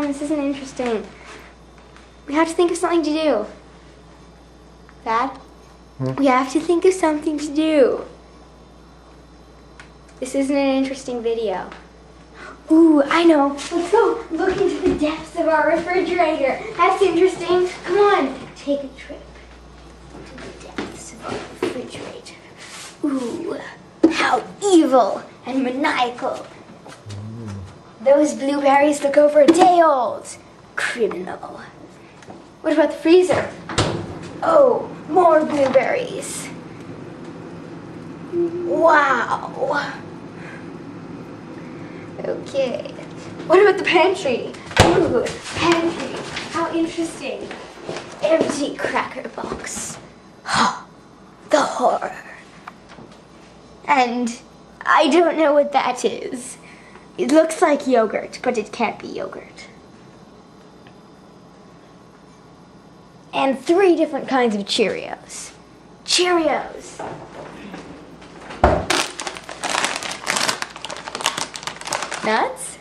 on, this isn't interesting. We have to think of something to do. Dad? We have to think of something to do. This isn't an interesting video. Ooh, I know. Let's go look into the depths of our refrigerator. That's interesting. Come on, take a trip to the depths of our refrigerator. Ooh, how evil and maniacal. Those blueberries look over a day old. Criminal. What about the freezer? Oh, more blueberries. Wow. Okay. What about the pantry? Ooh, pantry. How interesting. Empty cracker box. The horror. And I don't know what that is. It looks like yogurt, but it can't be yogurt. And 3 different kinds of Cheerios. Cheerios. Nuts?